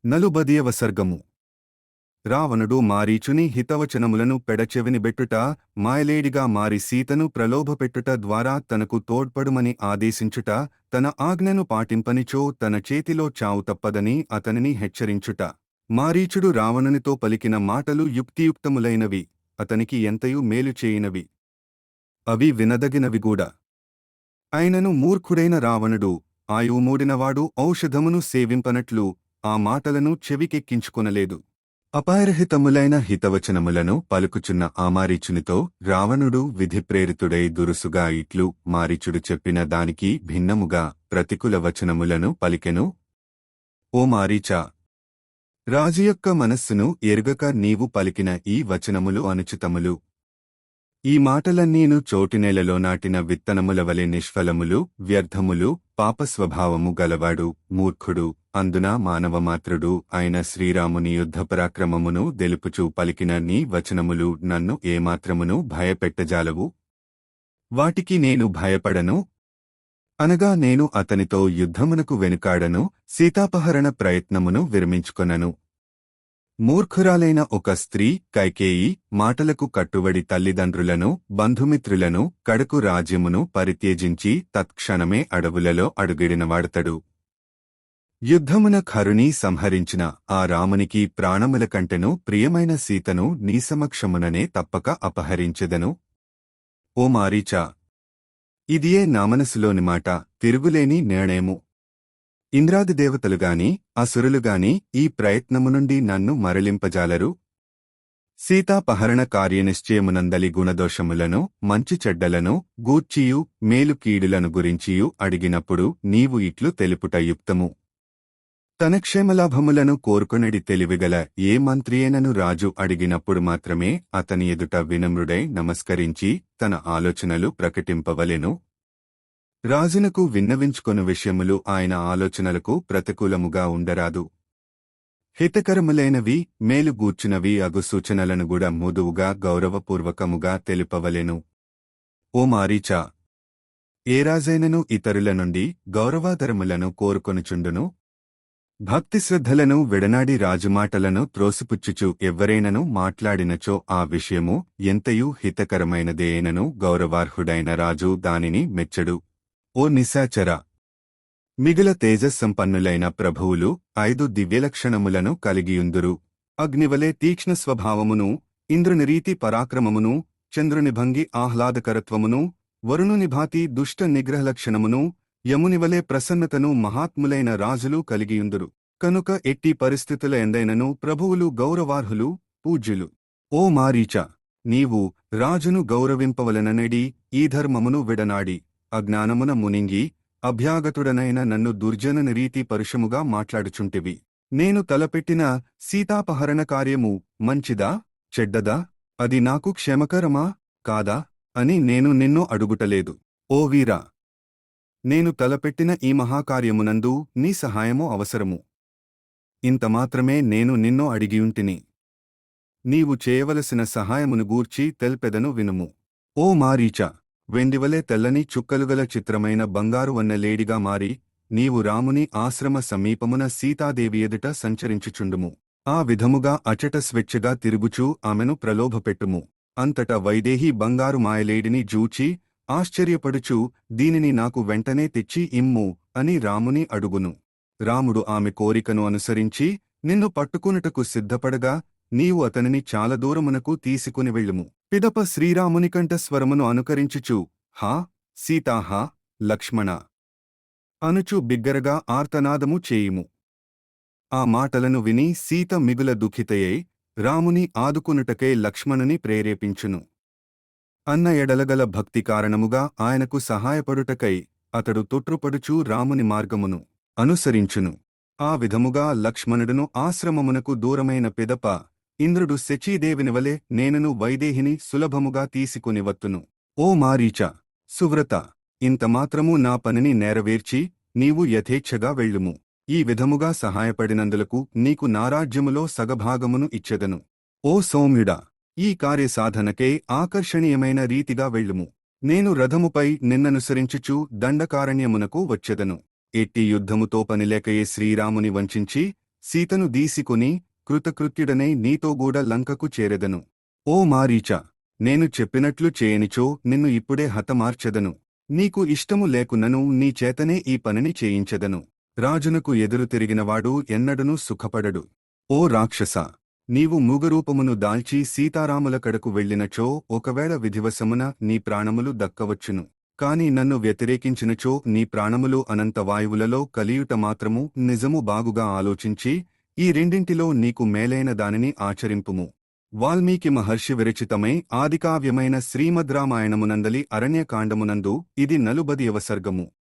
నలుబదియవ సర్గము రావణుడు మారీచుని హితవచనములను పెడచెవినిబెట్టుట మాయలేడిగా మారి సీతను ప్రలోభపెట్టుట ద్వారా తనకు తోడ్పడుమని ఆదేశించుట తన ఆజ్ఞను పాటింపనిచో తన చేతిలో చావు తప్పదని అతనిని హెచ్చరించుట. మారీచుడు రావణునితో పలికిన మాటలు యుక్తియుక్తములైనవి, అతనికి ఎంతయు మేలు చేయినవి, అవి వినదగినవిగూడా. అయినను మూర్ఖుడైన రావణుడు ఆయువుమూడినవాడు ఔషధమును సేవింపనట్లు ఆ మాటలను చెవికెక్కించుకొనలేదు. అపాయరహితములైన హితవచనములను పలుకుచున్న ఆ మారీచునితో రావణుడు విధిప్రేరితుడై దురుసుగా ఇట్లు మారీచుడు చెప్పిన దానికి భిన్నముగా ప్రతికూల వచనములను పలికెను. ఓ మారీచా, రాజు యొక్క మనస్సును ఎరుగక నీవు పలికిన ఈ వచనములు అనుచితములు. ఈ మాటలన్నీను చోటినేలలో నాటిన విత్తనముల వలె నిష్ఫలములు, వ్యర్థములు, పాపస్వభావము గలవాడు, మూర్ఖుడు, అందున మానవమాత్రుడు అయిన శ్రీరాముని యుద్ధపరాక్రమమును దెలుపుచూ పలికిన నీ వచనములు నన్ను ఏమాత్రమును భయపెట్టజాలవు. వాటికి నేను భయపడను. అనగా నేను అతనితో యుద్ధమునకు వెనుకాడను, సీతాపహరణ ప్రయత్నమును విరమించుకొనను. మూర్ఖురాలైన ఒక స్త్రీ కైకేయి మాటలకు కట్టుబడి తల్లిదండ్రులను, బంధుమిత్రులను, కడకు రాజ్యమును పరిత్యజించి తత్క్షణమే అడవులలో అడుగిడినవాడతడు. యుద్ధమున ఖరుని సంహరించిన ఆ రామునికి ప్రాణముల కంటెను ప్రియమైన సీతను నీ సమక్షముననే తప్పక అపహరించెదను. ఓ మారీచా, ఇదియే నా మనసులోని మాట, తిరుగులేని నిర్ణయము. ఇంద్రాదిదేవతలుగాని అసురులుగాని ఈ ప్రయత్నము నుండి నన్ను మరలింపజాలరు. సీతాపహరణ కార్యనిశ్చయమునందలి గుణదోషములను, మంచి చెడ్డలను గూర్చియు మేలు కీడులను గురించియు అడిగినప్పుడు నీవు ఇట్లు తెలుపుట యుక్తము. తన క్షేమలాభములను కోరుకొనడి తెలివిగల ఏ మంత్రియైనను రాజు అడిగినప్పుడు మాత్రమే అతని ఎదుట వినమ్రుడై నమస్కరించి తన ఆలోచనలు ప్రకటింపవలెను. రాజునకు విన్నవించుకొను విషయములు ఆయన ఆలోచనలకు ప్రతికూలముగా ఉండరాదు. హితకరములైనవి, మేలుగూర్చునవి అగు సూచనలను కూడా మృదువుగా గౌరవపూర్వకముగా తెలుపవలెను. ఓ మారీచా, ఏ రాజైనను ఇతరుల నుండి గౌరవాదరములను కోరుకొనుచుండును. భక్తిశ్రద్ధలను విడనాడి రాజుమాటలను త్రోసిపుచ్చుచు ఎవ్వరైనను మాట్లాడినచో ఆ విషయము ఎంతయూ హితకరమైనదేనను గౌరవార్హుడైన రాజు దానిని మెచ్చడు. ఓ నిశాచర, మిగుల తేజస్సంపన్నులైన ప్రభువులు 5 దివ్యలక్షణములను కలిగియుందురు. అగ్నివలే తీక్ష్ణ స్వభావమును, ఇంద్రునిరీతి పరాక్రమమును, చంద్రునిభంగి ఆహ్లాదకరత్వమును, వరుణునిభాతి దుష్ట నిగ్రహలక్షణమును, యమునివలే ప్రసన్నతను మహాత్ములైన రాజులు కలిగియుందురు. కనుక ఎట్టి పరిస్థితుల ఎందైనను ప్రభువులు గౌరవార్హులు, పూజ్యులు. ఓ మారీచా, నీవు రాజును గౌరవింపవలననేడి ఈ ధర్మమును విడనాడి అజ్ఞానమున మునింగి అభ్యాగతుడనైన నన్ను దుర్జనని రీతి పరుషముగా మాట్లాడుచుంటివి. నేను తలపెట్టిన సీతాపహరణ కార్యము మంచిదా, చెడ్డదా, అది నాకు క్షేమకరమా, కాదా అని నేను నిన్ను అడుగుటలేదు. ఓ వీరా, నేను తలపెట్టిన ఈ మహాకార్యమునందు నీ సహాయము అవసరము. ఇంతమాత్రమే నేను నిన్ను అడిగియుంటిని. నీవు చేయవలసిన సహాయమును గూర్చి తెల్పెదను వినుము. ఓ మారీచా, వెండివలే తెల్లని చుక్కలుగల చిత్రమైన బంగారు వన్నెలేడిగా మారి నీవు రాముని ఆశ్రమ సమీపమున సీతాదేవి ఎదుట సంచరించుచుండుము. ఆ విధముగా అచట స్వేచ్ఛగా తిరుగుచూ ఆమెను ప్రలోభపెట్టుము. అంతటా వైదేహి బంగారు మాయలేడిని జూచి ఆశ్చర్యపడుచూ దీనిని నాకు వెంటనే తెచ్చి ఇమ్ము అని రాముని అడుగును. రాముడు ఆమె కోరికను అనుసరించి నిన్ను పట్టుకునుటకు సిద్ధపడగా నీవు అతనిని చాలా దూరమునకు తీసుకుని వెళ్ళుము. పిదప శ్రీరామునికంఠ స్వరమును అనుకరించుచు హా సీతాహా లక్ష్మణ అనుచు బిగ్గరగా ఆర్తనాదము చేయుము. ఆ మాటలను విని సీత మిగుల దుఃఖితయై రాముని ఆదుకునుటకై లక్ష్మణుని ప్రేరేపించును. అన్న ఎడలగల భక్తి కారణముగా ఆయనకు సహాయపడుటకై అతడు తొట్రుపడుచూ రాముని మార్గమును అనుసరించును. ఆ విధముగా లక్ష్మణుడును ఆశ్రమమునకు దూరమైన పిదప ఇంద్రుడు శచీదేవినివలే నేనును వైదేహిని సులభముగా తీసుకుని వత్తును. ఓ మారీచా, సువ్రత, ఇంతమాత్రము నా పనిని నెరవేర్చి నీవు యథేచ్ఛగా వెళ్ళుము. ఈ విధముగా సహాయపడినందులకు నీకు నారాజ్యములో సగభాగమును ఇచ్చెదను. ఓ సౌమ్యుడా, ఈ కార్యసాధనకే ఆకర్షణీయమైన రీతిగా వెళ్ళుము. నేను రథముపై నిన్ననుసరించుచూ దండకారణ్యమునకు వచ్చెదను. ఎట్టి యుద్ధముతో పనిలేకయే శ్రీరాముని వంచించి సీతను దీసికొని కృతకృత్యుడనై నీతోగూడ లంకకు చేరెదను. ఓ మారీచ, నేను చెప్పినట్లు చేయనిచో నిన్ను ఇప్పుడే హతమార్చెదను. నీకు ఇష్టము లేకున్నను నీ చేతనే ఈ పనిని చేయించెదను. రాజునకు ఎదురు తిరిగినవాడు ఎన్నడనూ సుఖపడడు. ఓ రాక్షసా, నీవు మూగరూపమును దాల్చి సీతారాముల కడకు వెళ్ళినచో ఒకవేళ విధివశమున నీ ప్రాణములు దక్కవచ్చును. కాని నన్ను వ్యతిరేకించినచో నీ ప్రాణములు అనంత వాయువులలో కలియుట మాత్రము నిజము. బాగుగా ఆలోచించి ఈ రెండింటిలో నీకు మేలైన దానిని ఆచరింపుము. వాల్మీకి మహర్షి విరచితమై ఆదికావ్యమైన శ్రీమద్రామాయణమునందలి అరణ్యకాండమునందు ఇది 40వ సర్గము.